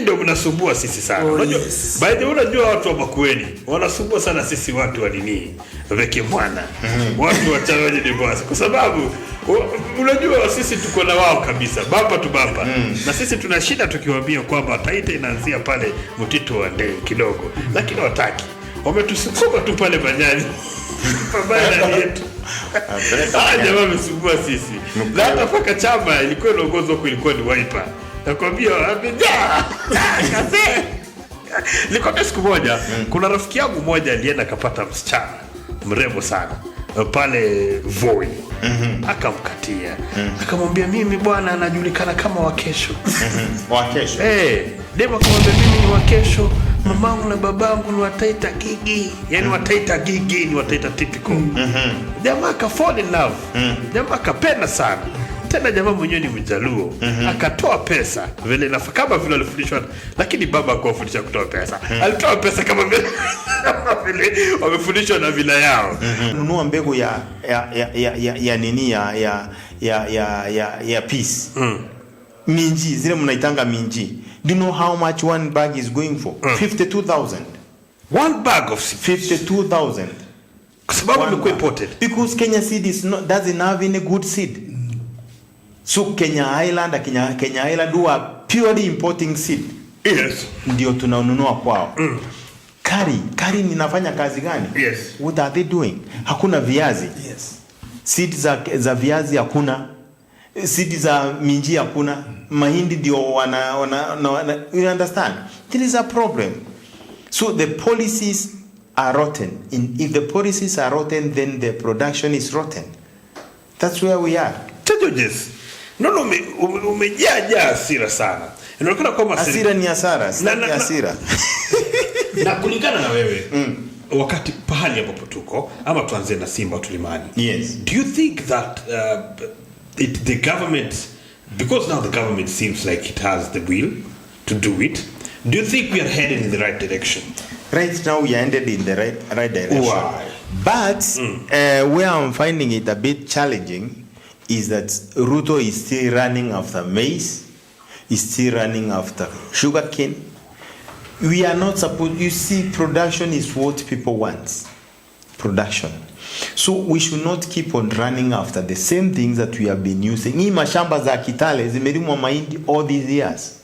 Ndio mnasumbua sisi sana. Unajua, by the way, unajua watu wa Makueni wanasumbua sana sisi watu wa nini? Weke mwana. Watu wa Charoje ni boss. Kwa sababu unajua sisi tuko na wao kabisa. Baba tu baba. Na sisi tuna shida tukiwaambia kwamba Taita inaanzia pale Mtito wa Ndei kidogo. Lakini wataki. Wametusukuma tu pale Banyani. Pabaya na yetu. Jamaa wamesumbua sisi. Na hata paka chama ilikuwa inaongozwa kulikuwa ni Wiper. Nakwambia amejaa. Nilikwambia siku moja kuna rafiki yangu mmoja alienda akapata msichana mrembo sana pale Voi. Akamkatia. Akamwambia mimi bwana anajulikana kama Wakesho. Wakesho. Dema akamwambia mimi ni Wakesho, mamangu na babangu ni Wataita Gigi. Yaani Wataita Gigi ni Wataita typical. Jamaa ka fall in love. Jamaa kapenda sana. Tena jamaa mwenyewe ni Mjaluo. Akatoa pesa vile kama vile alifundishwa, lakini baba akawafundisha kutoa pesa. Alitoa pesa kama vile wamefundishwa na vila yao. Nunua mbegu ya nini ya peace. Minji, zile mnaitanga minji. Do you know how much one bag is going for? 52,000. One bag of 52,000. Kwa sababu imekuwa imported. Because Kenya seed doesn't have any good seed. So Kenya Island who are purely importing seed. Yes. Ndio tunanunua kwao. Kari ninafanya kazi gani? Yes. What are they doing? Hakuna viazi. Yes. Seed za viazi hakuna. Seed za minji hakuna. Mahindi ndio wana you understand? There is a problem. So the policies are rotten. If the policies are rotten, then the production is rotten. That's where we are. Judges. No, umejaa hasira sana. Inaonekana kama hasira ni hasara, si hasira. Na kulingana na wewe, wakati pahali ambapo tuko, ama tuanze na Simba Tulimani. Yes. Do you think that the government, because now the government seems like it has the will to do it, do you think we are headed in the right direction? Right now we are headed in the right direction. Why? But where I'm finding it a bit challenging is that Ruto is still running after maize, is still running after sugarcane. We are not supposed, you see, production is what people want. Production. So we should not keep on running after the same things that we have been using. Hii mashamba za Kitale zimelimwa mahindi all these years.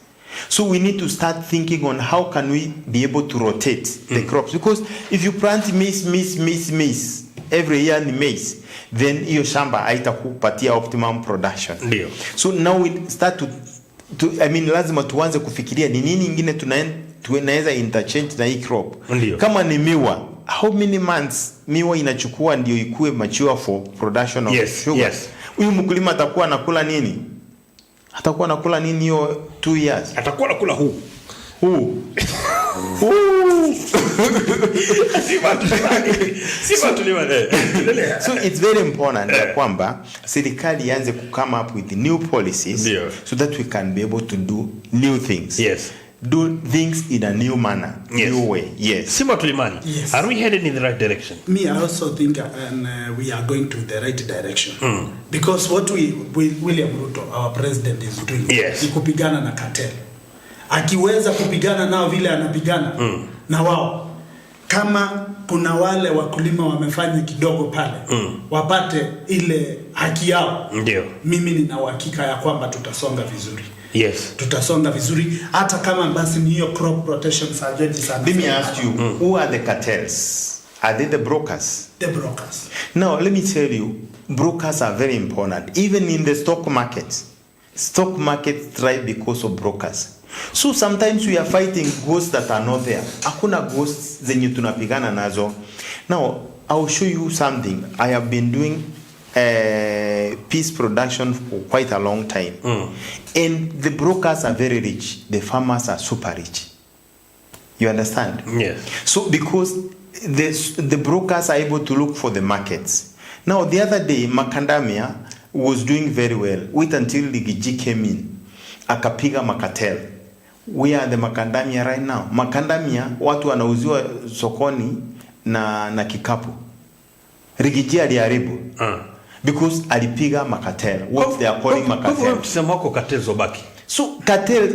So we need to start thinking on how can we be able to rotate the crops. Because if you plant maize, every year ni maize, then hiyo shamba haitakupatia optimum production. Ndio. So now we start to lazima tuanze kufikiria ni nini ingine tunaweza interchange na hii crop. Ndio. Kama ni miwa, how many months miwa inachukua ndio ikue mature for production of sugar? Yes. Huyu mkulima atakuwa anakula nini? Atakuwa anakula nini hiyo 2 years? Atakuwa anakula huu. Simba Tulimani. So it's very important that kwamba serikali ianze to come up with new policies so that we can be able to do new things. Yes. Do things in a new manner, new way. Yes. Simba Tulimani. Yes. Are we headed in the right direction? Me, I also think we are going to the right direction. Because what William Ruto, our president, is doing is kupigana na cartel. Akiweza kupigana nao vile anapigana na wao, kama kuna wale wakulima wamefanya kidogo pale wapate ile haki yao, mimi nina uhakika ya kwamba tutasonga vizuri. Yes. Tutasonga vizuri hata kama basi ni hiyo crop protection strategy sana. Let me ask you, who are the cartels? Are they the brokers? The brokers. Now, let me tell you, brokers are very important. Even in the stock market. Stock markets thrive because of brokers. So sometimes we are fighting ghosts that are not there. Hakuna ghosts zenye tunapigana nazo. Now, I'll show you something. I have been doing peace production for quite a long time. And the brokers are very rich. The farmers are super rich. You understand? Yes. So because the brokers are able to look for the markets. Now, the other day, Macadamia was doing very well. Wait until Ligiji came in. Akapiga makatel. Where are the macadamia right now? Macadamia watu wanauziwa sokoni na kikapu. Rigiji aliharibu. Because alipiga makatel. What they are calling makatel. Kwa tusema wako cartels obaki. So cartel,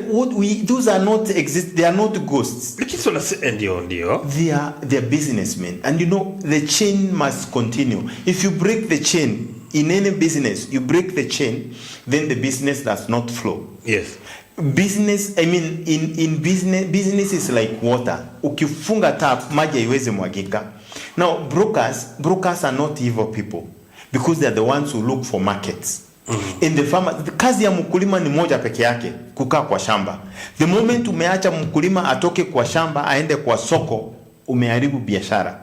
those are not exist. They are not ghosts. They are businessmen, and the chain must continue. If you break the chain in any business, you break the chain, then the business does not flow. Yes. Business, I mean, in business is like water. Ukifunga tap, maji haiwezi mwagika. Now, brokers are not evil people because they are the ones who look for markets. In the farmer, kazi ya mkulima ni moja peke yake, kukaa kwa shamba. The moment umeacha mkulima atoke kwa shamba aende kwa soko, umeharibu biashara.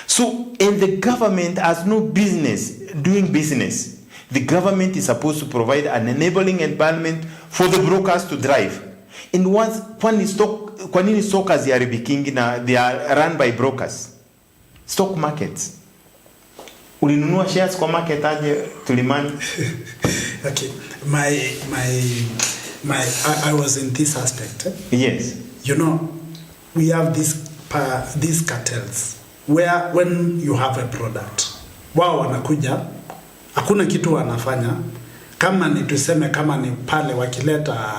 So, and the government has no business doing business. The government is supposed to provide an enabling environment for the brokers to drive. And once, kwa nini stock haziharibiki na they are run by brokers? Stock markets. Ulinunua shares kwa market aje Tulimani? Okay. I was in this aspect. Yes. We have these cartels where when you have a product, wao wanakuja, hakuna kitu wanafanya, kama ni tuseme kama ni pale wakileta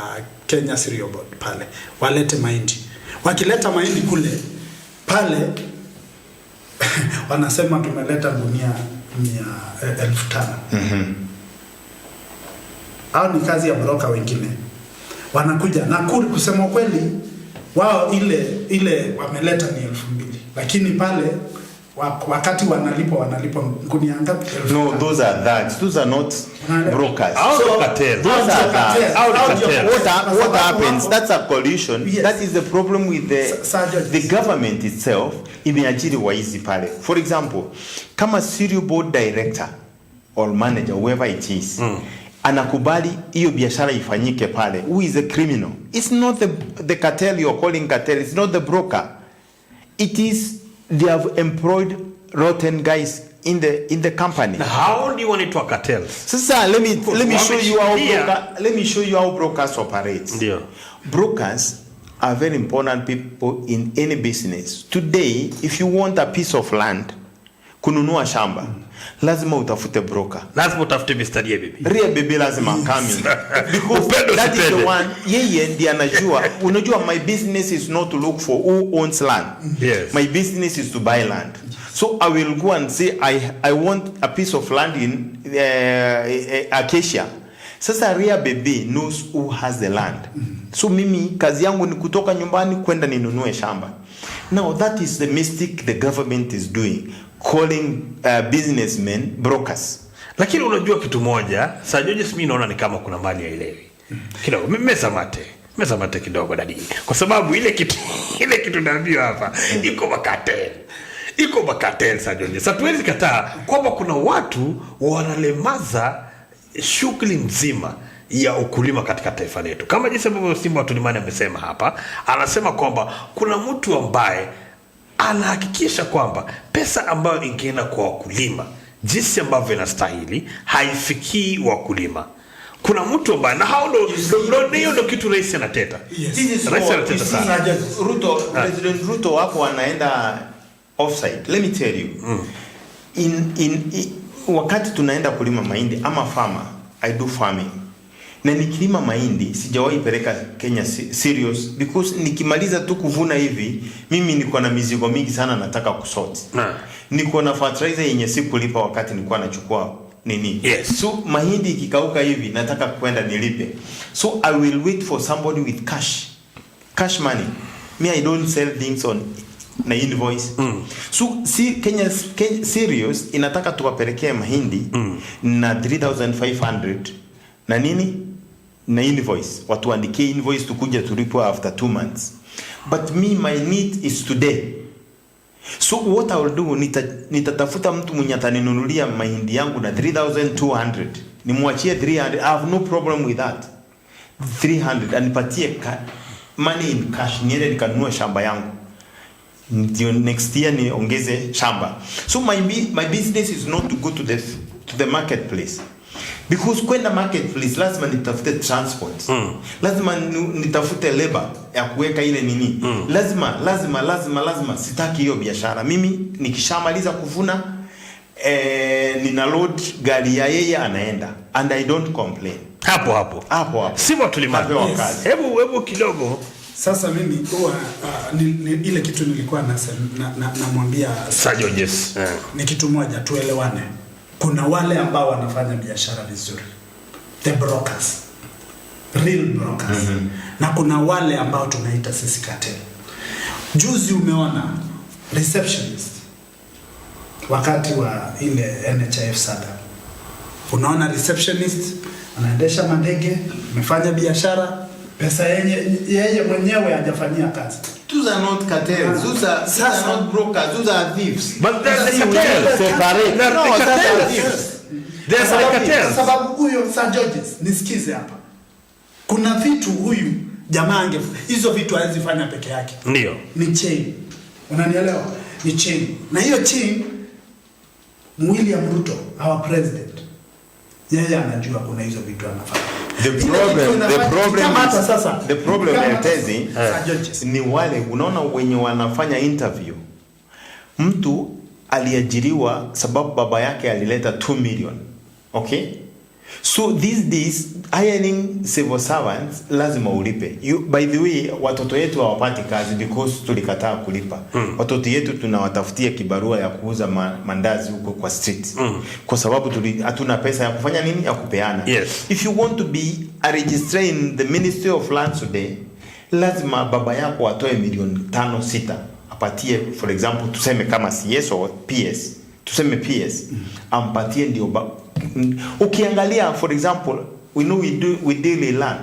Kenya Cereal Board pale, walete mahindi. Wakileta mahindi kule, pale wanasema tumeleta gunia 5,000. Au ni kazi ya broker wengine. Wanakuja na kusema kweli wao ile wameleta ni 2,000. Lakini pale wakati wanalipa gunia ngapi? No, those are that. Those are not brokers. What happens? That's a collision. Yes. That is the problem with the government itself. Imeajiri waizi pale. For example, kama Cereal Board director or manager, whoever it is, anakubali hiyo biashara ifanyike pale, who is a criminal? It's not the cartel you're calling cartel. It's not the broker. It is they have employed rotten guys in the company. How do you want it to a cartel? Sasa, let me show you how brokers operate. Yeah. Brokers are very important people in any business. Today, if you want a piece of land, kununua shamba, lazima utafute broker. Lazima utafute Mr. Baby. Ria baby lazima come. Because that is the one, yeye ndiye anajua. Unajua, my business is not to look for who owns land. Yes. My business is to buy land. So I will go and say, I want a piece of land in Acacia. Sasa Ria baby knows who has the land. So mimi, kazi yangu ni kutoka nyumbani kwenda ninunue shamba. Now that is the mistake the government is doing, calling businessmen brokers. Lakini unajua kitu moja, Sajoje mimi naona ni kama kuna mali haielewi. Kidogo meza mate kidogo dadi. Kwa sababu ile kitu naambiwa hapa iko makatel Sajoje. Sasa tuwezi kataa kwamba kuna watu wanalemaza shughuli nzima ya ukulima katika taifa letu. Kama jinsi ambavyo Simba wa Tulimani amesema hapa, anasema kwamba kuna mtu ambaye anahakikisha kwamba pesa ambayo ingeenda kwa wakulima jinsi ambavyo inastahili haifikii wakulima. Kuna mtu ambaye na hao ndio kitu rais anateta. Yes. Rais anateta sana. President Ruto hapo anaenda offside. Let me tell you. Wakati tunaenda kulima mahindi ama farmer, I do farming. Na nikilima mahindi sijawahi peleka Kenya serious because nikimaliza tu kuvuna hivi mimi niko na mizigo mingi sana nataka kusort. Niko na fertilizer yenye sikulipa wakati nilikuwa nachukua nini. Yes. So mahindi ikikauka hivi nataka kwenda nilipe. So I will wait for somebody with cash money. Me, I don't sell things on na invoice. So Kenya serious inataka tuwapelekee mahindi na 3,500 na nini na invoice, watu andike invoice tukuje tulipo after 2 months. But me, my need is today. So what I will do, nitatafuta mtu mwenye ataninunulia mahindi yangu na 3,200, nimwachie 300. I have no problem with that. 300 anipatie money in cash, niende nikanunue shamba yangu, ndio next year niongeze shamba. So my business is not to go to the marketplace. Because kwenda marketplace lazima nitafute transport. Lazima nitafute labor ya kuweka ile nini. Lazima sitaki hiyo biashara. Mimi nikishamaliza kuvuna nina load gari ya yeye anaenda. and I don't complain. Hapo sivyo tulimani. Hebu kidogo sasa mimi ile kitu nilikuwa namwambia Georges ni kitu moja, tuelewane. Kuna wale ambao wanafanya biashara vizuri, the brokers, real brokers, na kuna wale ambao tunaita sisi cartel. Juzi umeona receptionist wakati wa ile NHIF saga, unaona receptionist anaendesha mandege, amefanya biashara, pesa yeye mwenyewe hajafanyia kazi. Those are not cartels. Those are not brokers. Those are thieves. But they're cartels. Separate. They're cartels. Sababu huyo Sir Georges, nisikize hapa. Kuna vitu huyu jamaa hizo vitu hawezi fanya peke yake. Ndio. Ni chain. Unanielewa? Ni chain. Na hiyo chain William Ruto, our president, yeye anajua kuna hizo vitu anafanya. The problem ni wale unaona wenye wanafanya interview. Mtu aliajiriwa sababu baba yake alileta 2 million. Okay? So these days hiring civil servants lazima ulipe. By the way, watoto wetu hawapati kazi because tulikataa kulipa. Watoto wetu tunawatafutia kibarua ya kuuza mandazi huko kwa street. Kwa sababu hatuna pesa ya kufanya nini, ya kupeana. Yes. If you want to be a registrar in the Ministry of Lands today, lazima baba yako atoe milioni 5-6 apatie, for example tuseme kama CS or PS, tuseme PS, ampatie ndio ukiangalia for example we know we deal in land.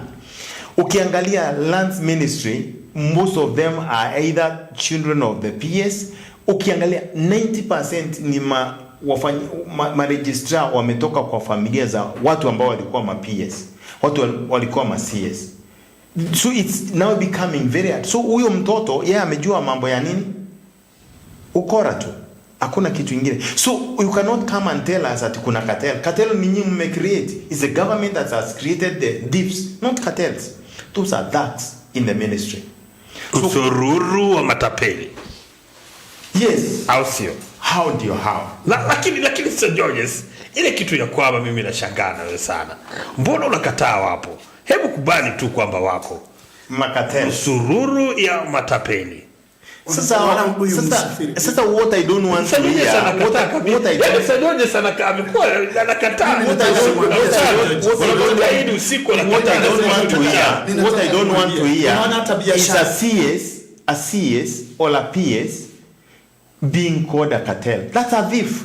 Ukiangalia lands ministry, most of them are either children of the PS. Ukiangalia 90% ni ma registrar wametoka kwa familia za watu ambao walikuwa ma PS, watu walikuwa ma CS. So it's now becoming very hard. So huyo mtoto yeye amejua mambo ya nini, ukora tu, hakuna kitu kingine. So you cannot come and tell us that kuna cartel. Cartel ni nyinyi mmecreate. It's the government that has created the thieves, not cartels. Those are thugs in the ministry. So usururu wa matapeli. Yes. How sio? How do you how? Lakini Sir Georges, ile kitu ya kwamba mimi nashangaa nawe sana. Mbona unakataa wapo? Hebu kubali tu kwamba wako makatel, usururu ya matapeli. Sasa what I don't want to hear, what I don't Sir Georges amekuwa anakataa what I don't want to hear is a CS or a PS being called a cartel. That's a thief.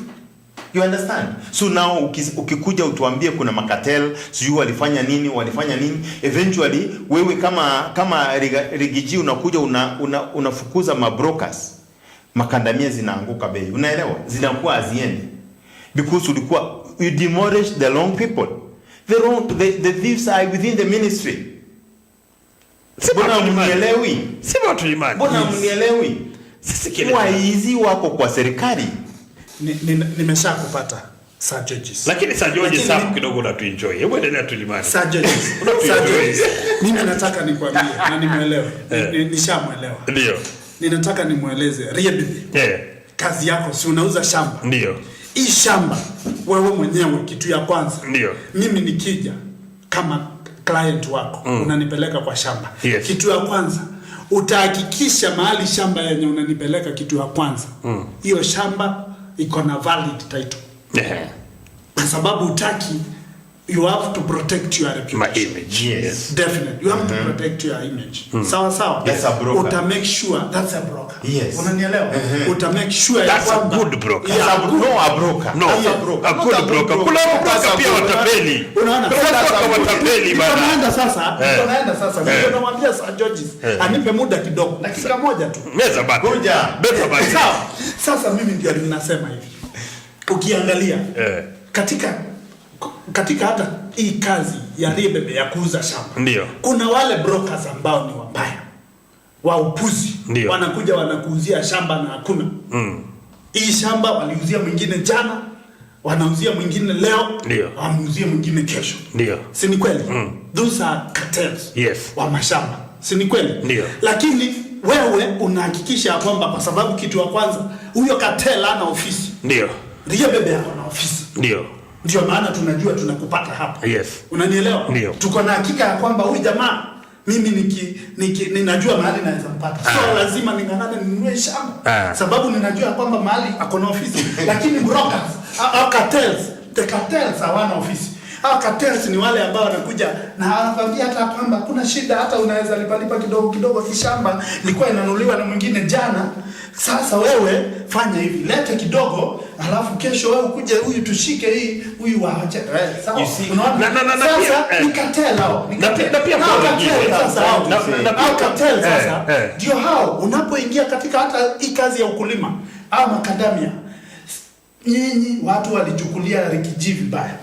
You understand? So now ukikuja utuambie kuna makatel, sijui walifanya nini, eventually wewe kama Rigiji unakuja unafukuza mabrokers, makandamia zinaanguka bei. Unaelewa? Zinakuwa aziendi. Because you demolish the wrong people. The thieves are within the ministry. Mbona mnielewi? Sema tulimani. Mbona mnielewi? Sisi kile waizi wako kwa serikali. Nimeshakupata Sir Georges. Lakini Sir Georges safu kidogo na tu enjoy. Hebu endelea tulimani. Sir Georges. Mimi nataka nikwambie na nimeelewa. Nishamuelewa. Ndio. Ninataka nimueleze Riebe. Kazi yako si unauza shamba. Ndio. Hii shamba wewe mwenyewe kitu ya kwanza. Ndio. Mimi nikija kama client wako unanipeleka kwa shamba. Yes. Kitu ya kwanza utahakikisha mahali shamba yenye unanipeleka kitu ya kwanza. Hiyo shamba iko na valid title. Kwa sababu utaki, you have to protect your reputation. My image. Yes. Definitely. You have to protect your image. Sawa. That's a broker. Uta make sure that's a broker. Yes. Unanielewa? Uta make sure that's a good broker. Yeah, a broker. No, a good broker. Kuna broker pia watapeli. Unaona? Sasa watapeli bana. Tunaenda sasa. Ndio namwambia Sir Georges anipe muda kidogo. Dakika moja tu. Meza bado. Ngoja. Beta bado. Sawa. Sasa mimi ndio ninasema hivi. Ukiangalia katika hata hii kazi ya Riebe ya kuuza shamba. Ndio. Kuna wale brokers ambao ni wabaya. Wa upuzi. Wanakuja wanakuuzia shamba na hakuna. Hii shamba waliuzia mwingine jana, wanauzia mwingine leo, wanauzia mwingine kesho. Ndio. Si ni kweli? Those are cartels. Yes. Wa mashamba. Si ni kweli? Ndio. Lakini wewe unahakikisha kwamba kwa sababu kitu ya kwanza huyo cartel ana ofisi. Ndio. Riebe ana ofisi. Ndio. Ndio maana tunajua tunakupata hapa. Yes. Unanielewa? Tuko na hakika ya kwamba huyu jamaa mimi ninajua mahali naweza mpata. So lazima ning'ang'ane ninunue shamba. Sababu ninajua kwamba mahali ako na ofisi. Lakini brokers au cartels, the cartels hawana ofisi. Hao cartels ni wale ambao wanakuja na hawakwambia hata kwamba kuna shida, hata unaweza lipa kidogo kidogo kishamba ilikuwa inanunuliwa na mwingine jana. Sasa wewe fanya hivi, lete kidogo, alafu kesho wewe ukuje huyu tushike hii, huyu waache. Sawa. Unaona? Sasa ni cartel hao. Ni cartel. Na pia cartel sasa ndio hao unapoingia katika hata hii kazi ya ukulima au makadamia. Nyinyi watu walichukulia Rikiji vibaya.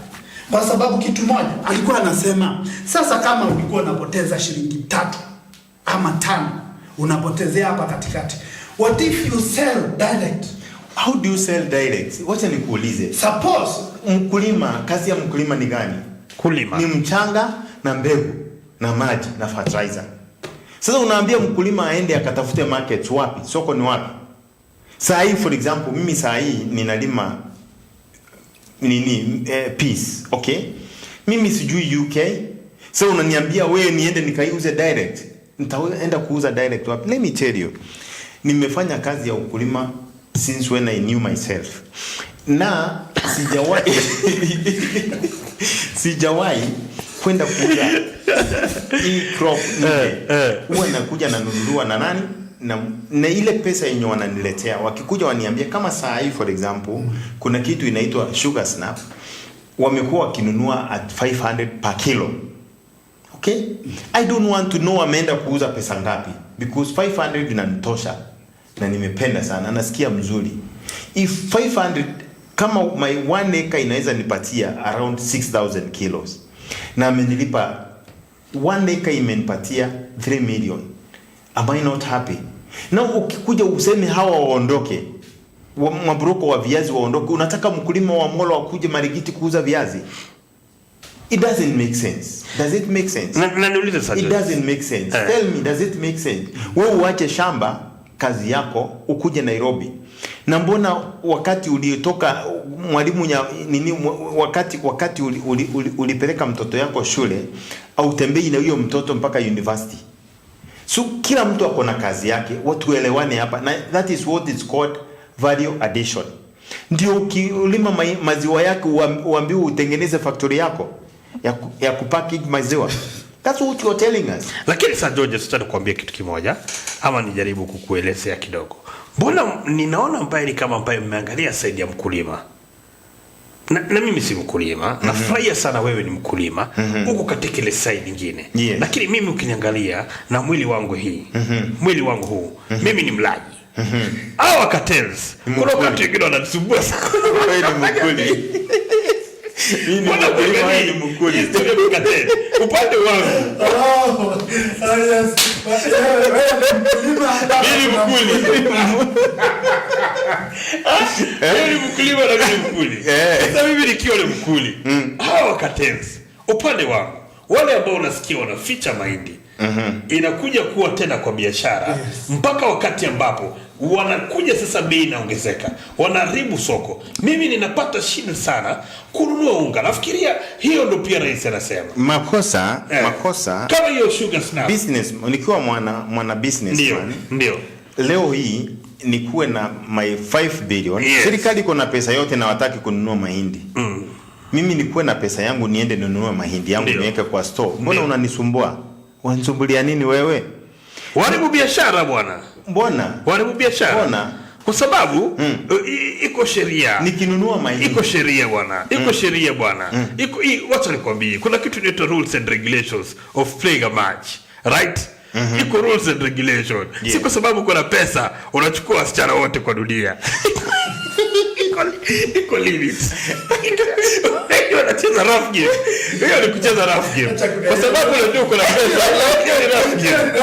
Kwa sababu kitu moja alikuwa anasema, sasa kama ulikuwa unapoteza shilingi 3 ama 5 unapotezea hapa katikati. What if you sell direct? How do you sell direct? Wacha nikuulize. Suppose mkulima, kazi ya mkulima ni gani? Kulima. Ni mchanga na mbegu na maji na fertilizer. Sasa unaambia mkulima aende akatafute market wapi? Soko ni wapi? Saa hii for example, mimi saa hii ninalima peace, okay? Mimi sijui UK. So unaniambia wewe niende nikaiuze direct. Nitaenda kuuza direct wapi? Let me tell you. Nimefanya kazi ya ukulima since when I knew myself. Na sijawahi kwenda kuuza hii crop nje. Huwa nakuja nanunuliwa na nani? Na ile pesa yenye wananiletea wakikuja waniambia kama saa hii for example kuna kitu inaitwa sugar snap wamekuwa wakinunua at 500 per kilo. Okay? I don't want to know ameenda kuuza pesa ngapi because 500 inanitosha na nimependa sana, nasikia mzuri. If 500 kama my 1 acre inaweza nipatia around 6000 kilos na amenilipa 1 acre imenipatia 3 million. Am I not happy? Na ukikuja useme hawa waondoke, mabroko wa viazi waondoke, unataka mkulima wa Molo akuje Marigiti kuuza viazi? It doesn't make sense. Does it make sense? Na niulize sasa. It doesn't make sense. Tell me, does it make sense? Wewe uache shamba kazi yako ukuje Nairobi. Na mbona wakati uliotoka mwalimu wakati ulipeleka mtoto yako shule au tembei na huyo mtoto mpaka university? So kila mtu ako na kazi yake, watu elewane hapa, na that is what is called value addition. Ndio ukilima maziwa yako uambiwe utengeneze factory yako ya kupackage maziwa. That's what you're telling us. Lakini sasa George, sasa nikwambie kitu kimoja ama nijaribu kukuelezea kidogo. Mbona ninaona ambaye ni kama ambaye mmeangalia side ya mkulima. Na mimi si mkulima, nafurahia sana wewe ni mkulima, huko katika ile side nyingine. Lakini mimi ukiniangalia na mwili wangu huu, mimi ni mlaji. Hawa cartels, kuna wakati wengine wananisumbua sana. Wewe ni mkuli. Mimi ni mkuli. Upande wangu. Yes. Mimi mkulima na mimi mkuli. Sasa mimi nikiwa ni mkuli. Hawa cartels, upande wangu, wale ambao unasikia wanaficha mahindi, inakuja kuwa tena kwa biashara mpaka wakati ambapo wanakuja sasa bei inaongezeka, wanaharibu soko. Mimi ninapata shida sana kununua unga. Nafikiria hiyo ndio pia rais anasema makosa kama hiyo sugar snap business. Nikiwa mwana businessman, ndio leo hii nikuwe na my 5 billion. Serikali iko na pesa yote na wataki kununua mahindi. Mimi nikuwe na pesa yangu niende ninunue mahindi yangu niweke kwa store. Mbona unanisumbua? Wanisumbulia nini wewe? Waribu biashara bwana. Mbona? Waribu biashara. Mbona? Kwa sababu iko sheria. Nikinunua mahindi. Iko sheria bwana. Iko sheria bwana. Wacha nikwambie, kuna kitu inaitwa rules and regulations of playing a match, right? Iko rules and regulations. Si kwa sababu kuna pesa unachukua wasichana wote kwa dunia. Iko limits. Unacheza rough game. Hiyo ni kucheza rough game. Kwa sababu unajua kuna pesa, hiyo ni rough game.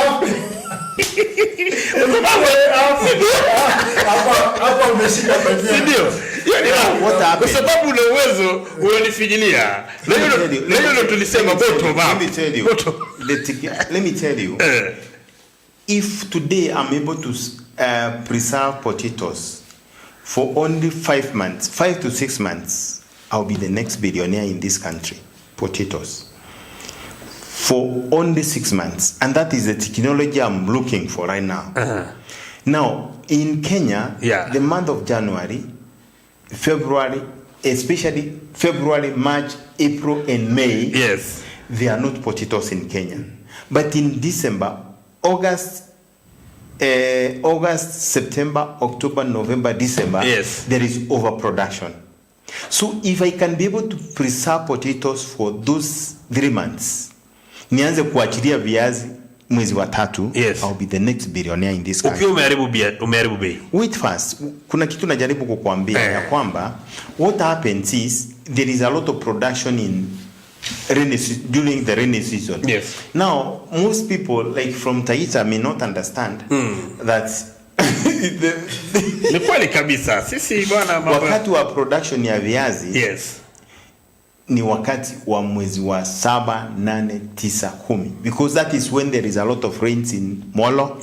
Hapa umeshika kwenye. Ndio. Kwa sababu una uwezo unanifinyilia. Na hiyo ndio tulisema bottom up. Let me tell you. If today I'm able to preserve potatoes for only 5 months, 5 to 6 months, I'll be the next billionaire in this country. Potatoes. For only 6 months. And that is the technology I'm looking for right now. Now, in Kenya, the month of January, February, especially February, March, April, and May, there are not potatoes in Kenya. But in December, August, September, October, November, December, there is overproduction. So if I can be able to preserve potatoes for those 3 months, nianze kuachilia viazi mwezi wa 3, I'll be the next billionaire in this country. Umeharibu bei. Wait first, kuna kitu najaribu kukuambia ya kwamba what happens is there is a lot of production in during the rainy season. Now, most people like from Taita may not understand that ni kweli kabisa. Sisi bwana wakati wa production ya viazi ni wakati wa mwezi wa 7, 8, 9, 10 because that is when there is a lot of rains in Molo,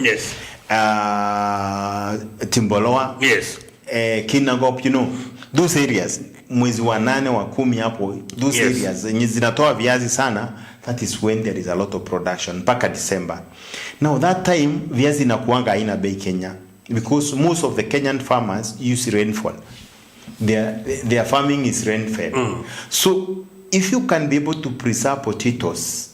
Timboloa, Kinangop, you know, those areas. Mwezi wa 8 wa 10 hapo, those areas zenye zinatoa viazi sana, that is when there is a lot of production mpaka December. Now that time viazi inakuanga haina bei Kenya because most of the Kenyan farmers use rainfall. Their farming is rain-fed. So if you can be able to preserve potatoes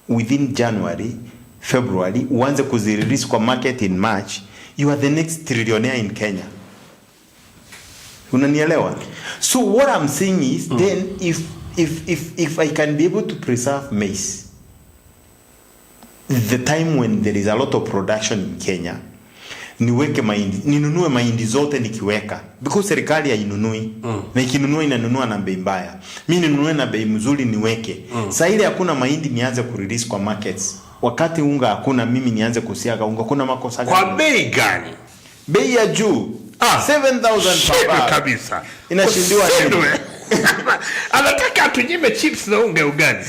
within January, February, uanze kuzirelease kwa market in March, you are the next trillionaire in Kenya. Unanielewa? So what I'm saying is then if I can be able to preserve maize, the time when there is a lot of production in Kenya, niweke mahindi, ninunue mahindi zote nikiweka because serikali hainunui na ikinunua inanunua na bei mbaya. Mimi ninunue na bei mzuri niweke. Sasa ile hakuna mahindi nianze kurelease kwa markets. Wakati unga hakuna, mimi nianze kusiaga unga, kuna makosa gani? Kwa bei gani? Bei ya juu. 7,000 kabisa. Inashindiwa nini? Anataka tunyime chips na unga ugani.